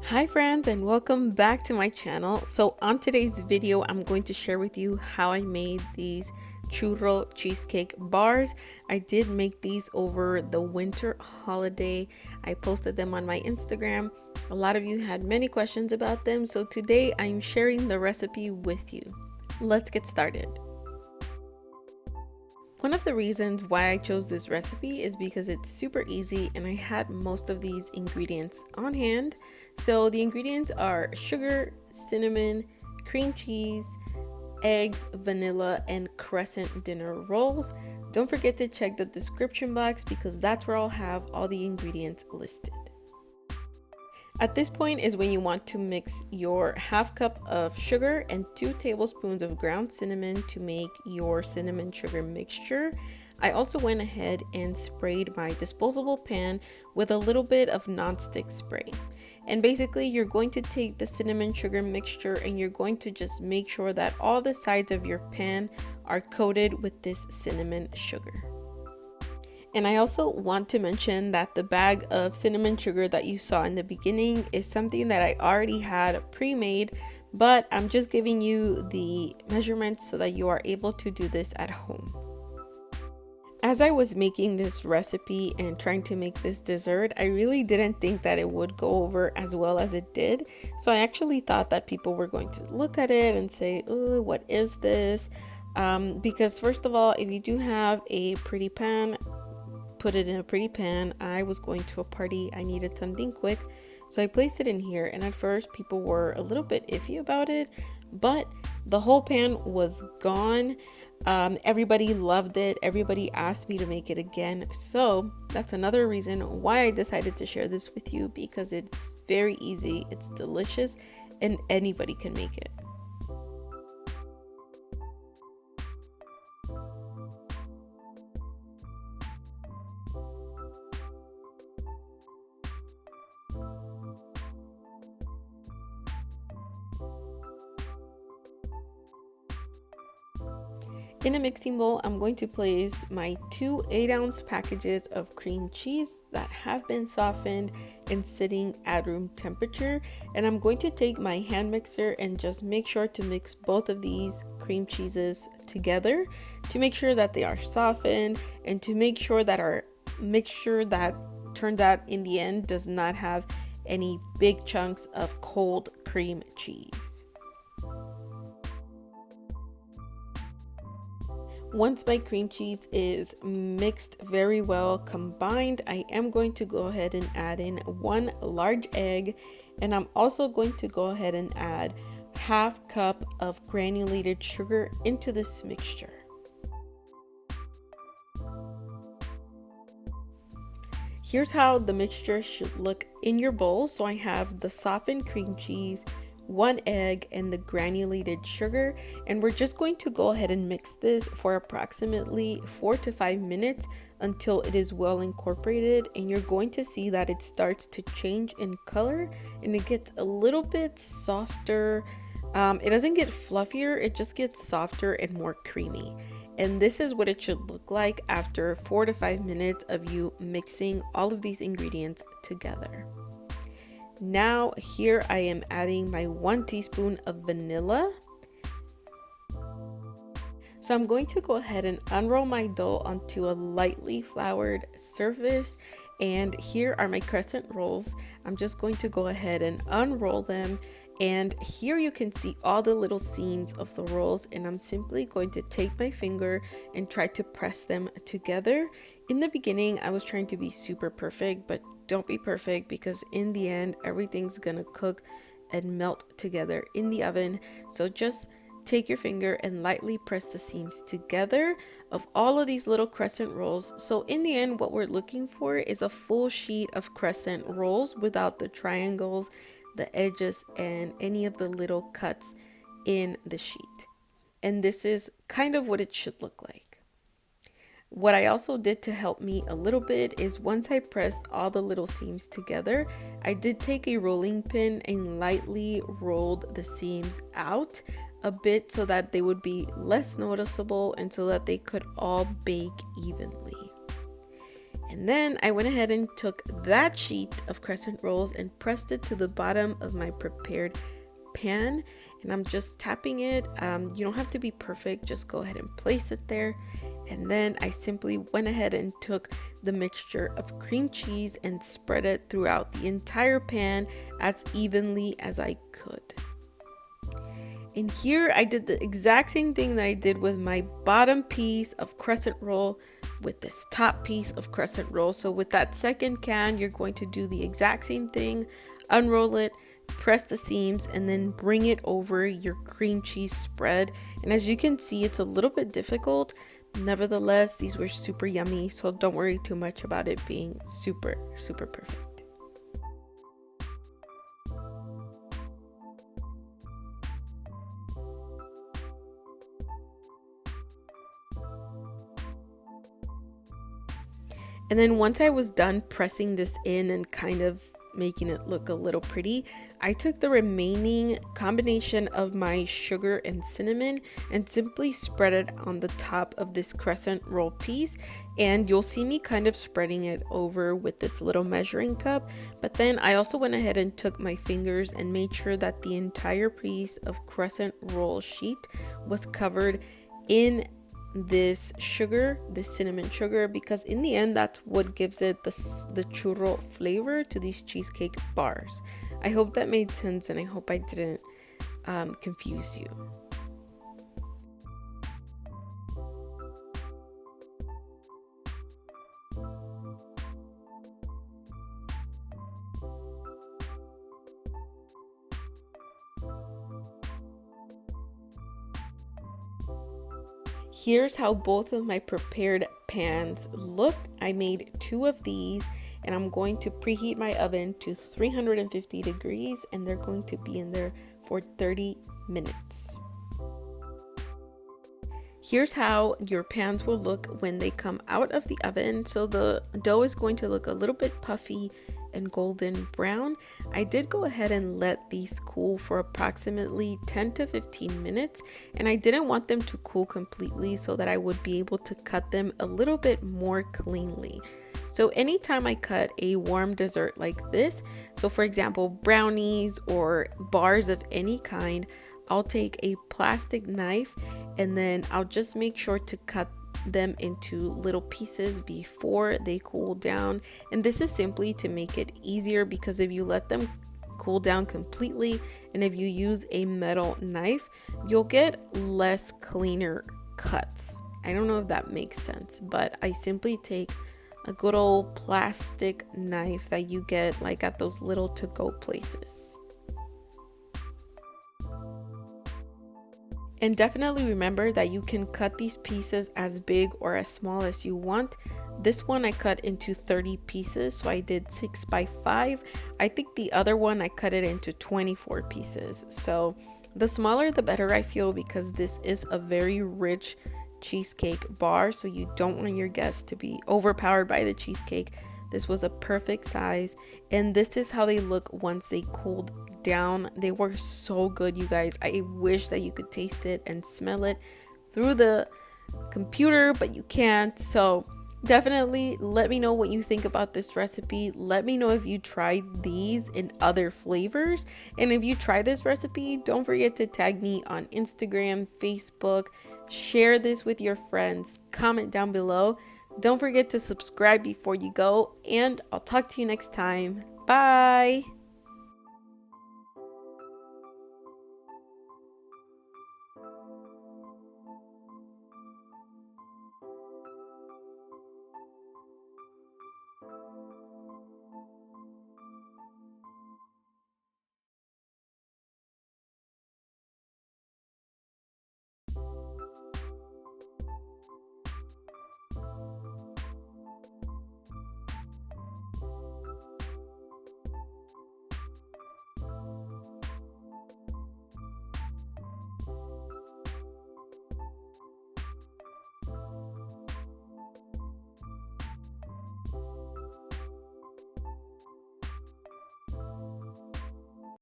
Hi friends, and welcome back to my channel. So on today's video I'm going to share with you how I made these churro cheesecake bars. I did make these over the winter holiday. I posted them on my Instagram. A lot of you had many questions about them, so today I'm sharing the recipe with you. Let's get started. One of the reasons why I chose this recipe is because it's super easy and I had most of these ingredients on hand. So the ingredients are sugar, cinnamon, cream cheese, eggs, vanilla, and crescent dinner rolls. Don't forget to check the description box because that's where I'll have all the ingredients listed. At this point is when you want to mix your half cup of sugar and 2 tablespoons of ground cinnamon to make your cinnamon sugar mixture. I also went ahead and sprayed my disposable pan with a little bit of nonstick spray. And basically you're going to take the cinnamon sugar mixture and you're going to just make sure that all the sides of your pan are coated with this cinnamon sugar. And I also want to mention that the bag of cinnamon sugar that you saw in the beginning is something that I already had pre-made, but I'm just giving you the measurements so that you are able to do this at home. As I was making this recipe and trying to make this dessert, I really didn't think that it would go over as well as it did. So I actually thought that people were going to look at it and say, oh, what is this? Because first of all, if you do have a pretty pan, put it in a pretty pan. I was going to a party, I needed something quick, so I placed it in here, and at first people were a little bit iffy about it, but the whole pan was gone. Everybody loved it. Everybody asked me to make it again, so that's another reason why I decided to share this with you, because it's very easy, it's delicious, and anybody can make it. In a mixing bowl, I'm going to place my 2 8-ounce packages of cream cheese that have been softened and sitting at room temperature. And I'm going to take my hand mixer and just make sure to mix both of these cream cheeses together to make sure that they are softened and to make sure that our mixture that turns out in the end does not have any big chunks of cold cream cheese. Once my cream cheese is mixed very well combined, I am going to go ahead and add in 1 large egg, and I'm also going to go ahead and add half cup of granulated sugar into this mixture. Here's how the mixture should look in your bowl. So I have the softened cream cheese, 1 egg, and the granulated sugar, and we're just going to go ahead and mix this for approximately 4 to 5 minutes until it is well incorporated, and you're going to see that it starts to change in color and it gets a little bit softer. It doesn't get fluffier, it just gets softer and more creamy. And this is what it should look like after 4 to 5 minutes of you mixing all of these ingredients together. Now here I am adding my 1 teaspoon of vanilla. So I'm going to go ahead and unroll my dough onto a lightly floured surface, and here are my crescent rolls. I'm just going to go ahead and unroll them, and here you can see all the little seams of the rolls, and I'm simply going to take my finger and try to press them together. In the beginning I was trying to be super perfect, but don't be perfect, because in the end everything's gonna cook and melt together in the oven. So just take your finger and lightly press the seams together of all of these little crescent rolls. So in the end what we're looking for is a full sheet of crescent rolls without the triangles, the edges, and any of the little cuts in the sheet. And this is kind of what it should look like. What I also did to help me a little bit is once I pressed all the little seams together, I did take a rolling pin and lightly rolled the seams out a bit so that they would be less noticeable and so that they could all bake evenly. And then I went ahead and took that sheet of crescent rolls and pressed it to the bottom of my prepared pan, and I'm just tapping it. You don't have to be perfect, just go ahead and place it there. And then I simply went ahead and took the mixture of cream cheese and spread it throughout the entire pan as evenly as I could. And here I did the exact same thing that I did with my bottom piece of crescent roll with this top piece of crescent roll. So with that second can, you're going to do the exact same thing, unroll it, press the seams, and then bring it over your cream cheese spread. And as you can see, it's a little bit difficult. Nevertheless, these were super yummy, so don't worry too much about it being super perfect. And then once I was done pressing this in and kind of making it look a little pretty, I took the remaining combination of my sugar and cinnamon and simply spread it on the top of this crescent roll piece. And you'll see me kind of spreading it over with this little measuring cup. But then I also went ahead and took my fingers and made sure that the entire piece of crescent roll sheet was covered in this sugar, this cinnamon sugar, because in the end that's what gives it the churro flavor to these cheesecake bars. I hope that made sense, and I hope I didn't confuse you. Here's how both of my prepared pans looked. I made 2 of these, and I'm going to preheat my oven to 350 degrees, and they're going to be in there for 30 minutes. Here's how your pans will look when they come out of the oven. So the dough is going to look a little bit puffy and golden brown. I did go ahead and let these cool for approximately 10 to 15 minutes, and I didn't want them to cool completely so that I would be able to cut them a little bit more cleanly. So anytime I cut a warm dessert like this, so for example brownies or bars of any kind, I'll take a plastic knife and then I'll just make sure to cut them into little pieces before they cool down. And this is simply to make it easier, because if you let them cool down completely and if you use a metal knife, you'll get less cleaner cuts. I don't know if that makes sense, but I simply take a good old plastic knife that you get like at those little to-go places. And definitely remember that you can cut these pieces as big or as small as you want. This one I cut into 30 pieces, so I did 6 by 5. I think the other one I cut it into 24 pieces. So the smaller the better, I feel, because this is a very rich cheesecake bar, so you don't want your guests to be overpowered by the cheesecake. This was a perfect size, and this is how they look once they cooled down. They were so good, you guys. I wish that you could taste it and smell it through the computer, but you can't. So definitely let me know what you think about this recipe. Let me know if you tried these in other flavors, and if you try this recipe, don't forget to tag me on Instagram, Facebook, share this with your friends, comment down below. Don't forget to subscribe before you go, and I'll talk to you next time. Bye.